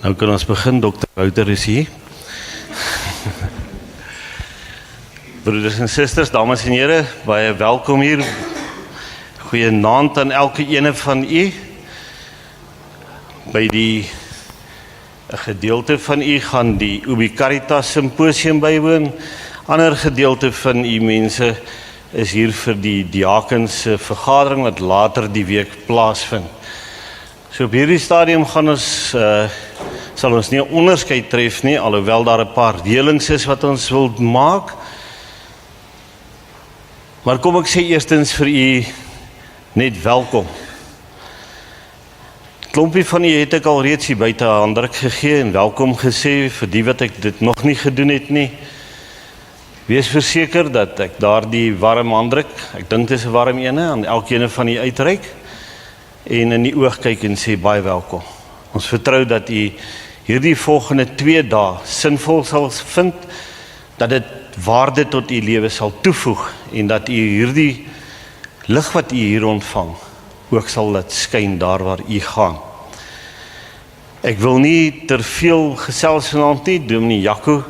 Nou kan ons begin, Dr. Wouter is hier. Broeders en susters, dames en here, baie welkom hier. Goeienaand aan elke ene van u. By die gedeelte van u gaan die Ubi Caritas Symposium bywoon. Ander gedeelte van u mense is hier vir die diakense vergadering wat later die week plaasvind. So op hierdie stadium gaan ons sal ons nie 'n onderskeid tref nie, alhoewel daar 'n paar reëlings is wat ons wil maak. Maar kom ek sê eerstens vir u net welkom. Klompie van u het ek al reeds hier buite handdruk gegee en welkom gesê vir die wat ek dit nog nie gedoen het nie. Wees verseker dat ek daardie warm handdruk, ek dink dit is 'n warm ene, aan elkeen van u uitreik en in die oog kyk en sê baie welkom. Ons vertrou dat u hierdie volgende 2 dae sinvol sal vind, dat dit waarde tot u lewe sal toevoeg en dat u hierdie lig wat u hier ontvang ook sal laat skyn daar waar u gaan. Ek wil nie te veel gesels vanaand nie, Dominee Jaco.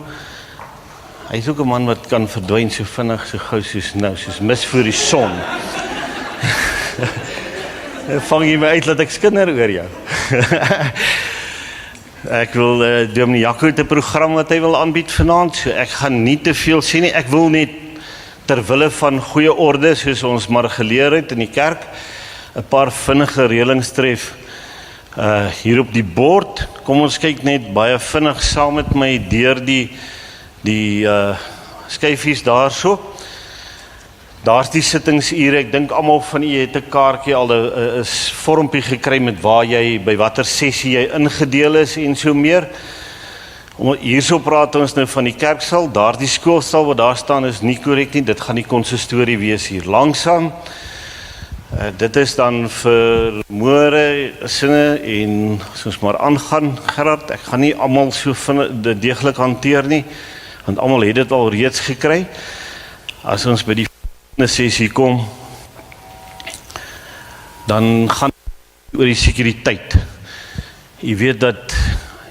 Hy is ook 'n man wat kan verdwyn so vinnig, so gou soos nou, soos mis voor die son. Vang jy my uit dat ek skinder oor jou. Ek wil Dominee Jaco het 'n program wat hy wil aanbied vanaand, so ek gaan nie te veel sê nie. Ek wil net ter wille van goeie orde, soos ons maar geleer het in die kerk, 'n paar vinnige reëlings tref hier op die bord. Kom ons kyk net baie vinnig saam met my deur die skyfies daarso. Daar's die sittingsure. Ek dink almal van u het 'n kaartjie al 'n vormpie gekry met waar jy by watter sessie jy ingedeel is en so meer. Hierso praat ons nou van die kerksaal. Daardie skoolsaal wat daar staan is nie korrek nie. Dit gaan die konsistorie wees hier langsaan. Dit is dan vir môre sinne en as ons maar aangaan, Gerard, ek gaan nie almal so deeglik hanteer nie, want almal het dit al reeds gekry. As ons by die sessie kom, dan gaan oor die sekuriteit. Jy weet dat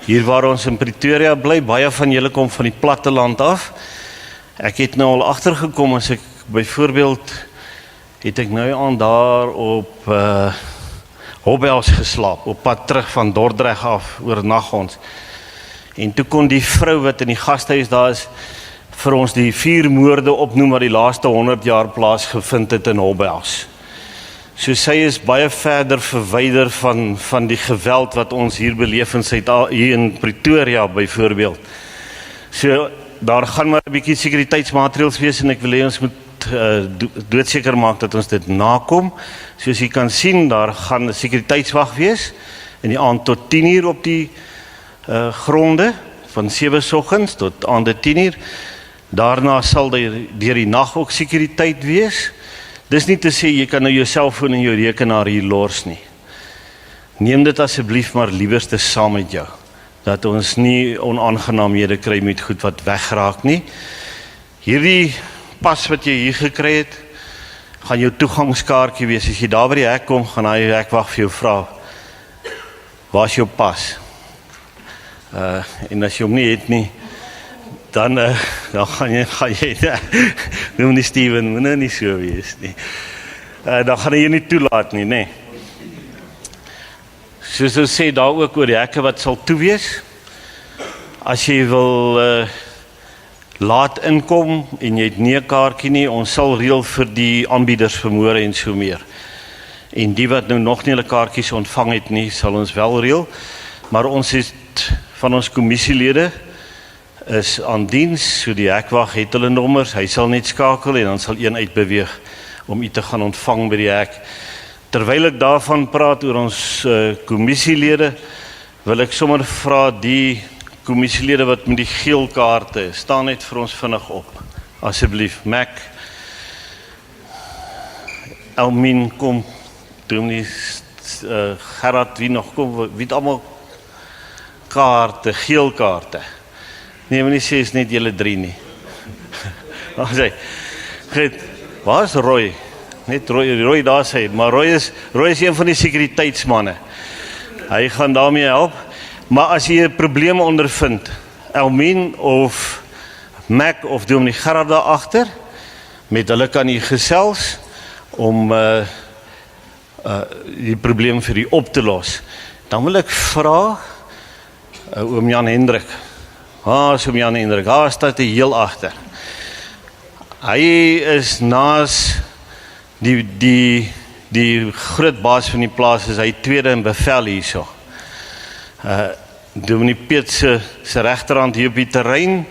hier waar ons in Pretoria bly, baie van julle kom van die platteland af. Ek het nou al agtergekom as ek byvoorbeeld het ek nou aan daar op Hobbels geslaap, op pad terug van Dordrecht af, oornag ons. En toe kon die vrou wat in die gastehuis daar is, vir ons die 4 moorde opnoem wat die laaste 100 jaar plaasgevind het in Hobbels. So sy is baie verder verwyder van die geweld wat ons hier beleef hier in Pretoria byvoorbeeld. So daar gaan maar 'n bietjie sekuriteitsmaatreëls wees en ek wil hê ons moet doodseker maak dat ons dit nakom. Soos jy kan sien, daar gaan 'n sekuriteitswag wees in die aand tot 10:00 op die gronde, van 7:00 oggends tot aande 10:00. Daarna sal deur die nag ook sekuriteit wees. Dis nie te sê jy kan nou jou selfoon en jou rekenaar hier los nie. Neem dit asseblief maar liewerste saam met jou, dat ons nie onaangenaamhede kry met goed wat wegraak nie. Hierdie pas wat jy hier gekry het, gaan jou toegangskaartjie wees. As jy daar by die hek kom, gaan hy hekwag vir jou vra, waar is jou pas? En as jy hom nie het nie, dan gaan jy noem die Steven, moet nou nie so wees nie. Dan gaan hy jou nie toelaat nie, nee. Soos ons sê daar ook oor die hekke wat sal toe wees. As jy wil laat inkom en jy het nie 'n kaartjie nie, ons sal reël vir die aanbieders vir môre en so meer. En die wat nou nog nie hulle kaartjies ontvang het nie, sal ons wel reël. Maar ons het van ons kommissielede is aan diens, so die hekwag het hulle nommers, hy sal net skakel en dan sal een uitbeweeg om u te gaan ontvang by die hek. Terwyl ek daarvan praat oor ons kommissielede, wil ek sommer vra die kommissielede wat met die geel kaarte, staan net vir ons vinnig op, asseblief. Mac, Elmin, kom, Dominee Gerard, wie nog kom, wie het allemaal kaarte, geel kaarte. Nee, maar nie sê is net julle 3 nie. Waar is Roy? Net Roy daar sê, maar Roy is een van die sekuriteitsmanne. Hy gaan daarmee help. Maar as jy 'n probleem ondervind, Elmien of Mac of Dominee Gerard daar agter, met hulle kan jy gesels om die probleem vir jy op te los. Dan wil ek vra oom Jan Hendrik. Is oom Jan Hendrik, staat hy heel agter. Hy is naas die groot baas van die plaas, is hy tweede in bevel hierso. Dominee Piet se regterhand hier op die terrein.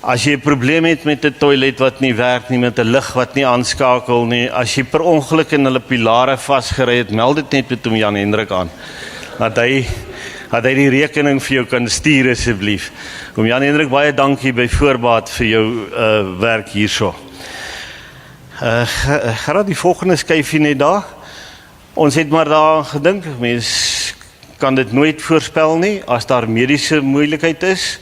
As jy 'n probleem het met 'n toilet wat nie werk nie, met 'n lig wat nie aanskakel nie, as jy per ongeluk in hulle pilare vasgery het, meld dit net met oom Jan Hendrik aan. Dat hy die rekening vir jou kan stuur asseblief. Oom Jan Hendrik, baie dankie by voorbaat vir jou werk hierso. Gerard, die volgende skyfie net daar. Ons het maar daar gedink, mens kan dit nooit voorspel nie, as daar mediese moeilikheid is.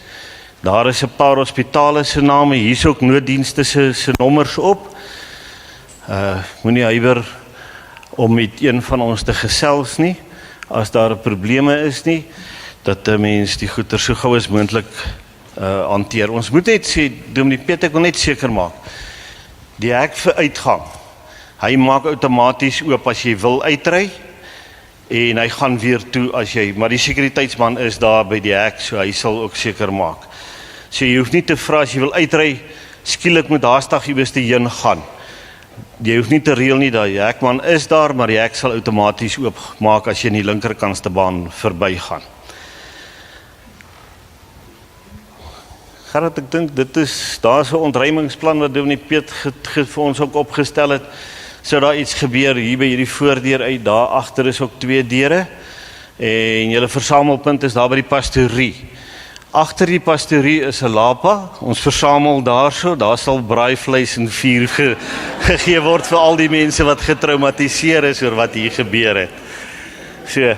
Daar is 'n paar hospitale se name, hier is ook nooddienste se nommers op. Moenie huiwer om met een van ons te gesels nie, as daar probleme is nie, dat 'n mens die goeie so gou as moontlik hanteer. Ons moet net sê, Dominee Piet, ek wil net seker maak, die hek vir uitgang, hy maak outomaties oop as jy wil uitry, en hy gaan weer toe as jy, maar die sekuriteitsman is daar by die hek, so hy sal ook seker maak. So jy hoef nie te vra as jy wil uitry, skielik moet haastig iewers te heen gaan. Jy hoef nie te reël nie, die hekman is daar, maar die hek sal outomaties oopmaak as jy in die linkerkantste baan verbygaan. Gerard, ek dink daar is 'n ontruimingsplan wat Dominee Piet vir ons ook opgestel het. Sou daar iets gebeur hier by hierdie voordeur uit, daar agter is ook 2 deure, en julle versamelpunt is daar by die pastorie. Agter die pastorie is 'n lapa, ons versamel daarso, daar sal braaivleis en vuur gegee word vir al die mense wat getraumatiseer is oor wat hier gebeur het. So,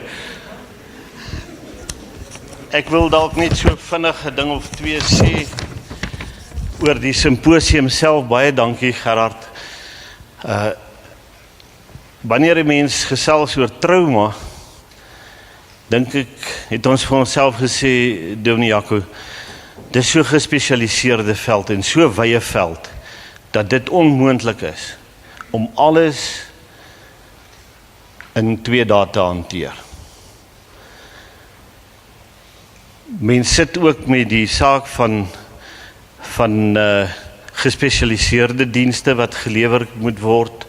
ek wil dalk net so vinnig 'n ding of 2 sê oor die simposium self. Baie dankie, Gerard. Wanneer 'n mens gesels oor trauma, dink ek, het ons vir onsself gesê, Dominee Jaco, dis so gespesialiseerde veld en so wye veld, dat dit onmoontlik is om alles in 2 dae te hanteer. Mens sit ook met die saak van gespesialiseerde dienste wat gelewer moet word.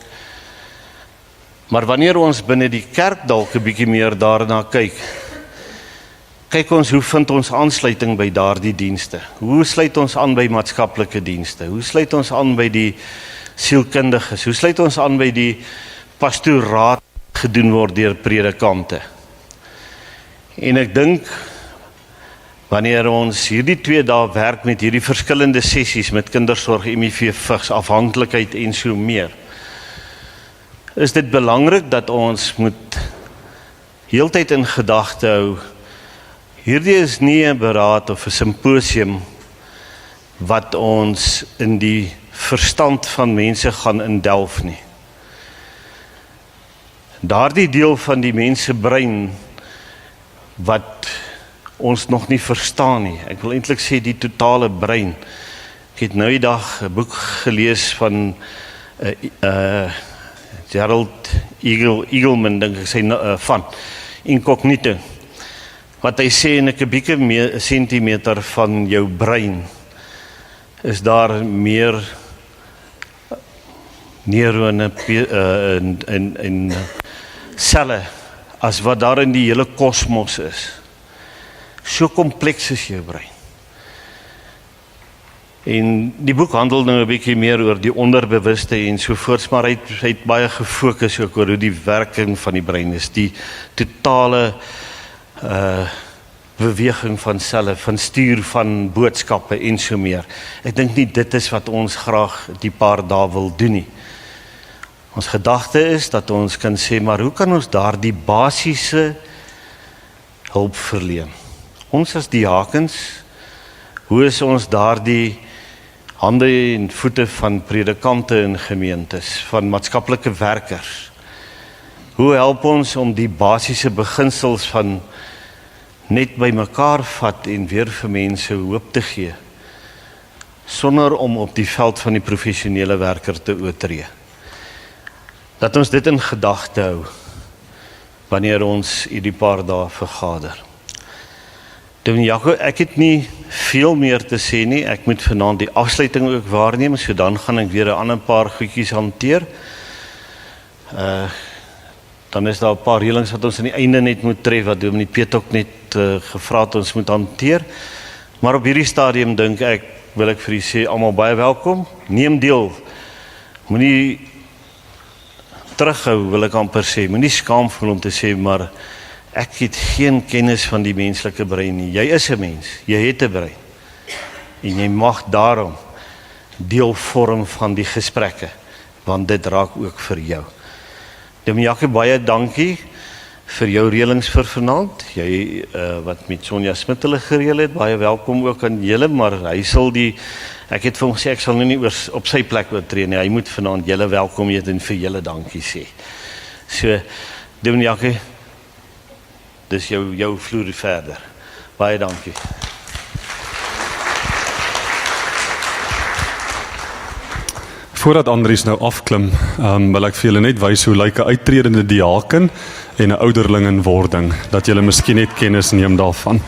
Maar wanneer ons binne die kerk dalk 'n bietjie meer daarna kyk ons hoe vind ons aansluiting by daardie dienste? Hoe sluit ons aan by maatskaplike dienste? Hoe sluit ons aan by die sielkundiges? Hoe sluit ons aan by die pastoraat gedoen word deur predikante? En ek dink, wanneer ons hierdie 2 dae werk met hierdie verskillende sessies met kindersorg, HIV, vigs, afhanklikheid en so meer, is dit belangrik dat ons moet heeltyd in gedagte hou, hierdie is nie 'n beraad of 'n simposium wat ons in die verstand van mense gaan indelf nie. Daardie deel van die mense brein wat ons nog nie verstaan nie. Ek wil eintlik sê die totale brein. Ek het nou die dag 'n boek gelees van Gerald Eagleman, dink ek sê van Incognito, wat hy sê in 'n kubieke sentimeter van jou brein is daar meer neurone en selle as wat daar in die hele kosmos is. So kompleks is jou brein. En die boek handel nou 'n bietjie meer oor die onderbewuste en sovoorts, maar hy het baie gefokus ook oor hoe die werking van die brein is, die totale beweging van selle, van stuur van boodskappe en so meer. Ek dink nie dit is wat ons graag die paar dae wil doen nie. Ons gedagte is dat ons kan sê, maar hoe kan ons daar die basiese hulp verleen? Ons as diakens, hoe is ons daar die hande en voete van predikante in gemeentes, van maatskaplike werkers? Hoe help ons om die basiese beginsels van net by mekaar vat en weer vir mense hoop te gee, sonder om op die veld van die professionele werker te oortree. Dat ons dit in gedagte hou, wanneer ons hierdie paar dae vergader. Dominee Jaco, ek het nie veel meer te sê nie, ek moet vanaand die afsluiting ook waarneem, so dan gaan ek weer 'n ander paar goedjies hanteer. Dan is daar 'n paar reëlings wat ons aan die einde net moet tref, wat Dominee Piet ook net gevra het ons moet hanteer. Maar op hierdie stadium dink ek, wil ek vir u sê, almal baie welkom, neem deel, moenie terughou, wil ek amper sê, moenie skaam voel om te sê, maar ek het geen kennis van die menslike brein nie. Jy is 'n mens, jy het 'n brein, en jy mag daarom deel vorm van die gesprekke, want dit raak ook vir jou. Dominee Jaco, baie dankie vir jou reëlings vir vanaand. Jy wat met Sonja Smit hulle gereël het, baie welkom ook aan julle, maar hy sal ek het vir hom gesê, ek sal nou nie op sy plek oortree nie, hy moet vanaand julle welkom heet en vir julle dankie sê. So, Dominee Jaco, dis jou vloer verder. Baie dankie. Voordat Andries nou afklim, wil ek vir julle net wys hoe lyk 'n uittredende diaken en 'n ouderling in wording, dat julle miskien net kennis neem daarvan.